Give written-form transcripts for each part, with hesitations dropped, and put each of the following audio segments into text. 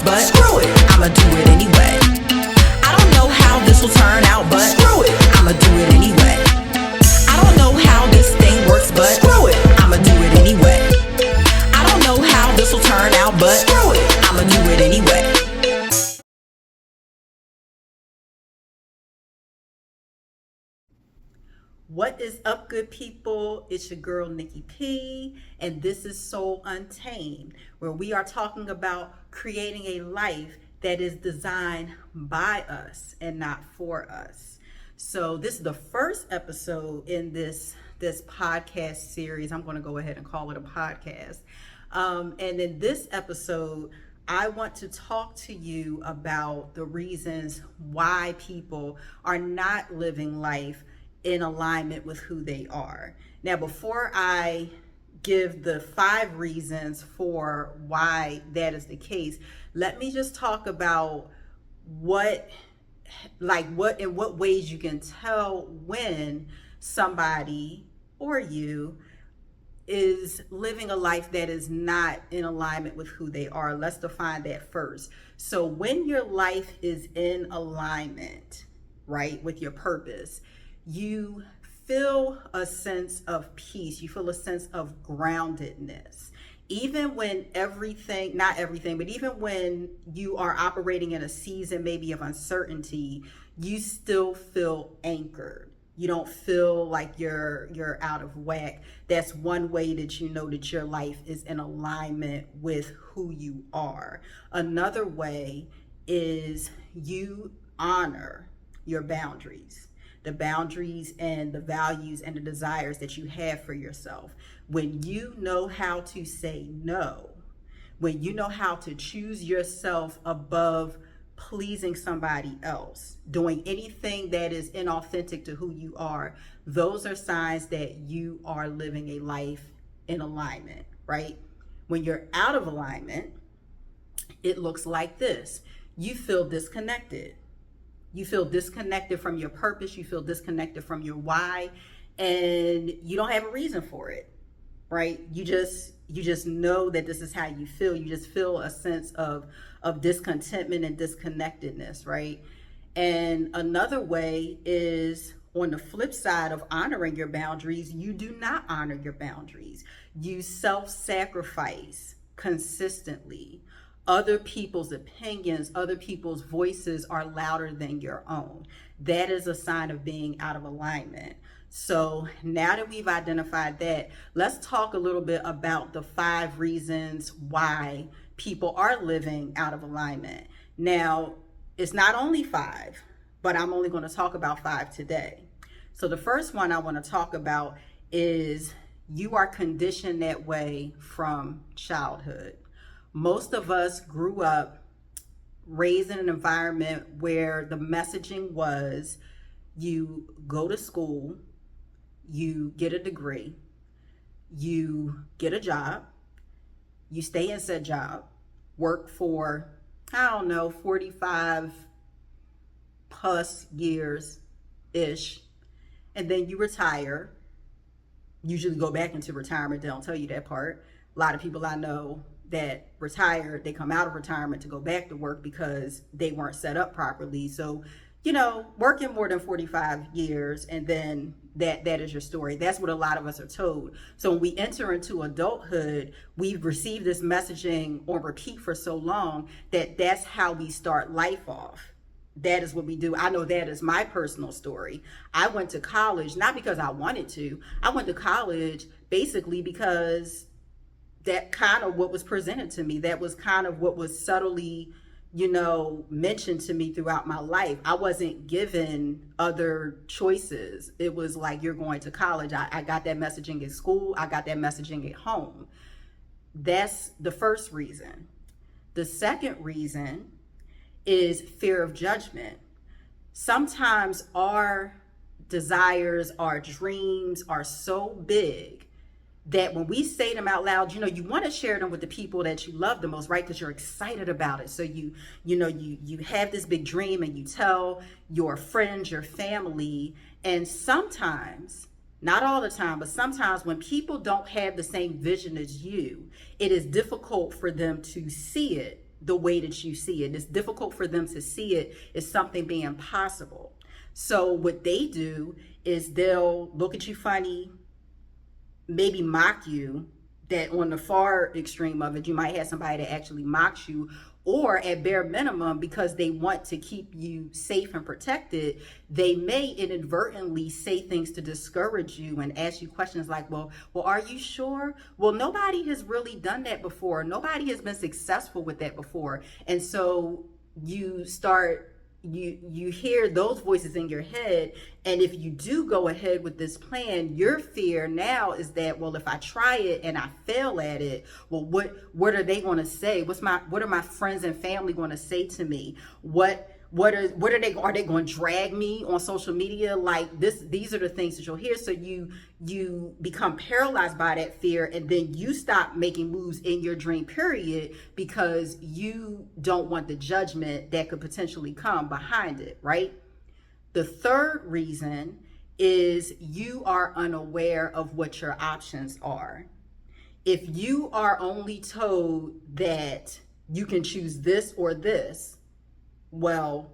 but screw it, I'ma do it anyway. I don't know how this will turn out, but screw it, I'ma do it anyway. I don't know how this thing works, but screw it, I'ma do it anyway. I don't know how this will turn out, but screw it, I'ma do it anyway. What is up, good people? It's your girl Nikki P, and this is Soul Untamed, where we are talking about creating a life that is designed by us and not for us. So this is the first episode in this podcast series. I'm going to go ahead and call it a podcast. And in this episode, I want to talk to you about the reasons why people are not living life in alignment with who they are. Now, before I give the 5 reasons for why that is the case, let me just talk about in what ways you can tell when somebody or you is living a life that is not in alignment with who they are. Let's define that first. So when your life is in alignment, right, with your purpose, you feel a sense of peace. You feel a sense of groundedness. Even when not everything, but even when you are operating in a season maybe of uncertainty, you still feel anchored. You don't feel like you're out of whack. That's one way that you know that your life is in alignment with who you are. Another way is you honor your boundaries. The boundaries and the values and the desires that you have for yourself. When you know how to say no, when you know how to choose yourself above pleasing somebody else, doing anything that is inauthentic to who you are, those are signs that you are living a life in alignment, right? When you're out of alignment, it looks like this. You feel disconnected. You feel disconnected from your purpose. You feel disconnected from your why, and you don't have a reason for it, right? You just know that this is how you feel. You just feel a sense of discontentment and disconnectedness, right? And another way is on the flip side of honoring your boundaries, you do not honor your boundaries. You self-sacrifice consistently. Other people's opinions, other people's voices are louder than your own. That is a sign of being out of alignment. So now that we've identified that, let's talk a little bit about the 5 reasons why people are living out of alignment. Now, it's not only 5, but I'm only going to talk about 5 today. So the first one I want to talk about is you are conditioned that way from childhood. Most of us grew up raised in an environment where the messaging was you go to school, you get a degree, you get a job, you stay in said job, work for, 45 plus years-ish, and then you retire. Usually go back into retirement. They don't tell you that part. A lot of people I know that retired, they come out of retirement to go back to work because they weren't set up properly. So, working more than 45 years and then that is your story. That's what a lot of us are told. So when we enter into adulthood, we've received this messaging on repeat for so long that that's how we start life off. That is what we do. I know that is my personal story. I went to college, not because I wanted to. I went to college basically because that kind of what was presented to me. That was kind of what was subtly, mentioned to me throughout my life. I wasn't given other choices. It was like, you're going to college. I got that messaging at school. I got that messaging at home. That's the first reason. The second reason is fear of judgment. Sometimes our desires, our dreams are so big that when we say them out loud, you want to share them with the people that you love the most, right? Because you're excited about it. So you have this big dream and you tell your friends, your family, and sometimes, not all the time, but sometimes when people don't have the same vision as you, it is difficult for them to see it the way that you see it. It's difficult for them to see it as something being possible. So what they do is they'll look at you funny, maybe mock you. That on the far extreme of it, you might have somebody that actually mocks you, or at bare minimum, because they want to keep you safe and protected, they may inadvertently say things to discourage you and ask you questions like, well, are you sure? Well, nobody has really done that before. Nobody has been successful with that before. And so you start, you hear those voices in your head, and if you do go ahead with this plan, your fear now is that, well, if I try it and I fail at it, well, what are they going to say? What are my friends and family going to say to me? Are they going to drag me on social media? Like this, these are the things that you'll hear. So you become paralyzed by that fear, and then you stop making moves in your dream period because you don't want the judgment that could potentially come behind it, right? The third reason is you are unaware of what your options are. If you are only told that you can choose this or this, well,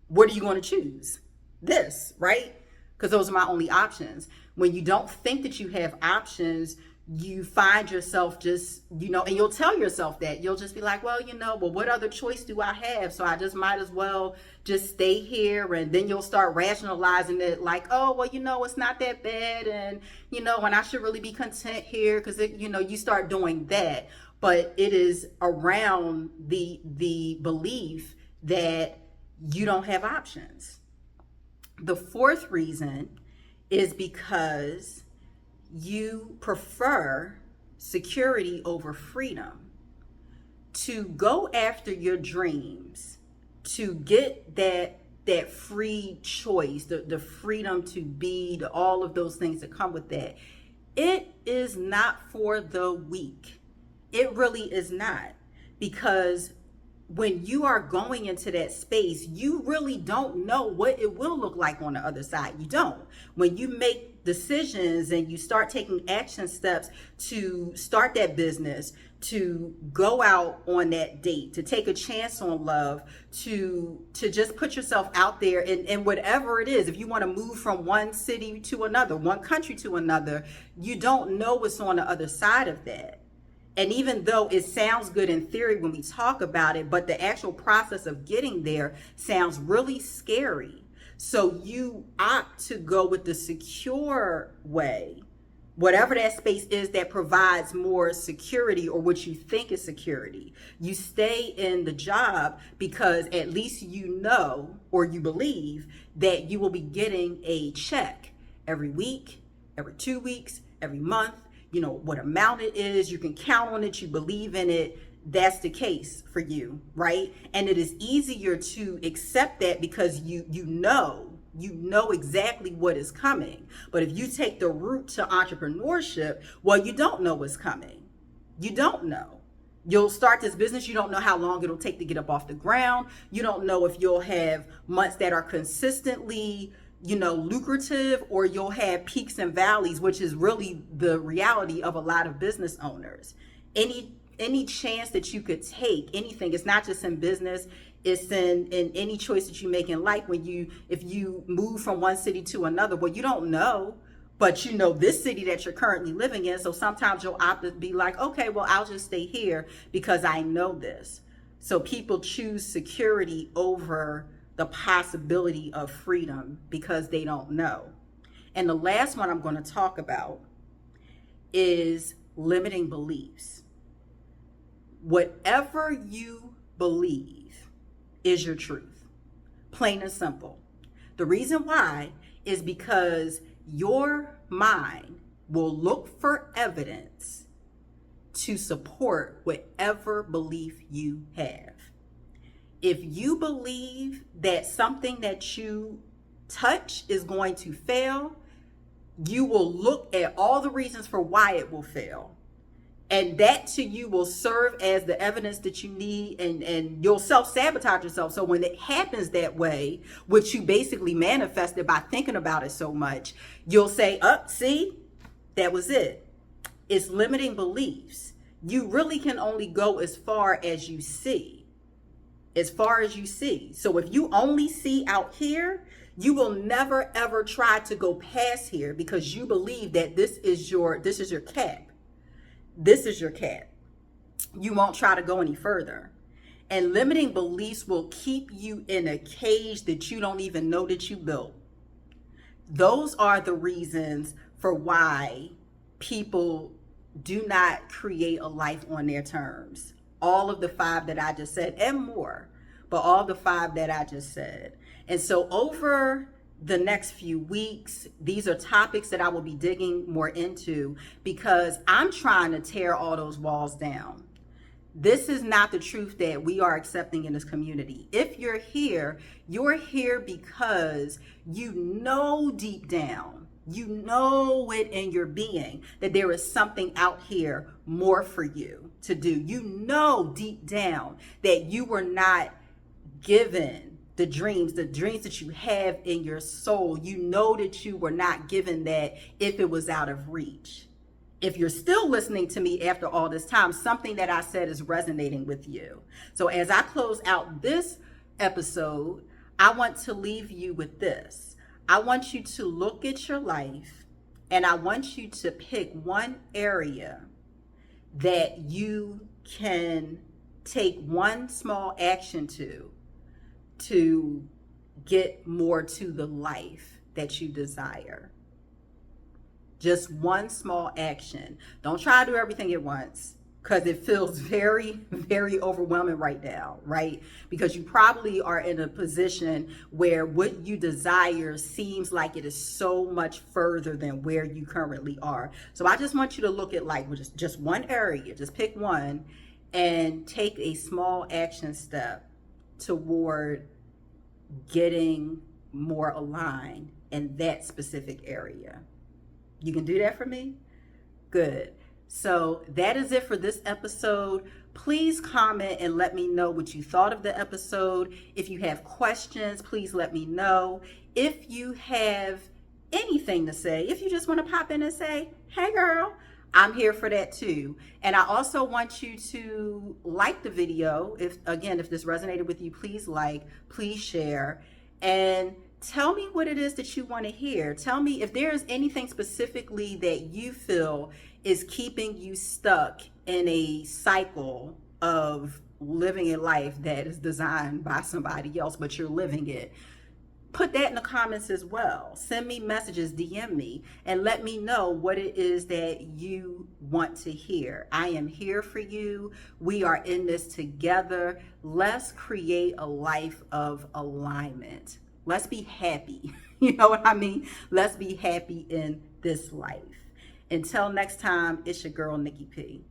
what are you going to choose? This, right? Because those are my only options. When you don't think that you have options, you find yourself just, and you'll tell yourself that. You'll just be like, well, what other choice do I have? So I just might as well just stay here. And then you'll start rationalizing it like, oh, well, it's not that bad. And, and I should really be content here, because, you start doing that. But it is around the belief that you don't have options. The fourth reason is because you prefer security over freedom. To go after your dreams, to get that free choice, the freedom to be, all of those things that come with that, it is not for the weak. It really is not, because when you are going into that space, you really don't know what it will look like on the other side. You don't. When you make decisions and you start taking action steps to start that business, to go out on that date, to take a chance on love, to just put yourself out there in whatever it is. If you want to move from one city to another, one country to another, you don't know what's on the other side of that. And even though it sounds good in theory when we talk about it, but the actual process of getting there sounds really scary. So you opt to go with the secure way, whatever that space is that provides more security, or what you think is security. You stay in the job because at least or you believe that you will be getting a check every week, every 2 weeks, every month. What amount it is, you can count on it, you believe in it. That's the case for you, right? And it is easier to accept that because you know exactly what is coming. But if you take the route to entrepreneurship, well, you don't know what's coming. You don't know. You'll start this business, you don't know how long it'll take to get up off the ground. You don't know if you'll have months that are consistently lucrative, or you'll have peaks and valleys, which is really the reality of a lot of business owners. Any chance that you could take, anything, it's not just in business, it's in any choice that you make in life. If you move from one city to another, well, you don't know, but this city that you're currently living in. So sometimes you'll opt to be like, okay, well, I'll just stay here because I know this. So people choose security over the possibility of freedom because they don't know. And the last one I'm going to talk about is limiting beliefs. Whatever you believe is your truth, plain and simple. The reason why is because your mind will look for evidence to support whatever belief you have. If you believe that something that you touch is going to fail, you will look at all the reasons for why it will fail. And that to you will serve as the evidence that you need, and you'll self-sabotage yourself. So when it happens that way, which you basically manifested by thinking about it so much, you'll say, see, that was it. It's limiting beliefs. You really can only go as far as you see. As far as you see. So if you only see out here, you will never ever try to go past here because you believe that this is your cap. This is your cap. You won't try to go any further. And limiting beliefs will keep you in a cage that you don't even know that you built. Those are the reasons for why people do not create a life on their terms. All of the 5 that I just said and more, but all the 5 that I just said. And so over the next few weeks, these are topics that I will be digging more into because I'm trying to tear all those walls down. This is not the truth that we are accepting in this community. If you're here because you know deep down, you know it in your being that there is something out here more for you to do. You know deep down that you were not given the dreams that you have in your soul. You know that you were not given that if it was out of reach. If you're still listening to me after all this time, something that I said is resonating with you. So as I close out this episode, I want to leave you with this. I want you to look at your life and I want you to pick one area that you can take one small action to get more to the life that you desire. Just one small action. Don't try to do everything at once because it feels very, very overwhelming right now, right? Because you probably are in a position where what you desire seems like it is so much further than where you currently are. So I just want you to look at like just one area, just pick one and take a small action step toward getting more aligned in that specific area. You can do that for me? Good. So that is it for this episode. Please comment and let me know what you thought of the episode. If you have questions, please let me know. If you have anything to say, if you just want to pop in and say, hey girl, I'm here for that too. And I also want you to like the video. If this resonated with you, please like, please share, and tell me what it is that you want to hear. Tell me if there is anything specifically that you feel is keeping you stuck in a cycle of living a life that is designed by somebody else, but you're living it. Put that in the comments as well. Send me messages, DM me, and let me know what it is that you want to hear. I am here for you. We are in this together. Let's create a life of alignment. Let's be happy. You know what I mean? Let's be happy in this life. Until next time, it's your girl, Nikki P.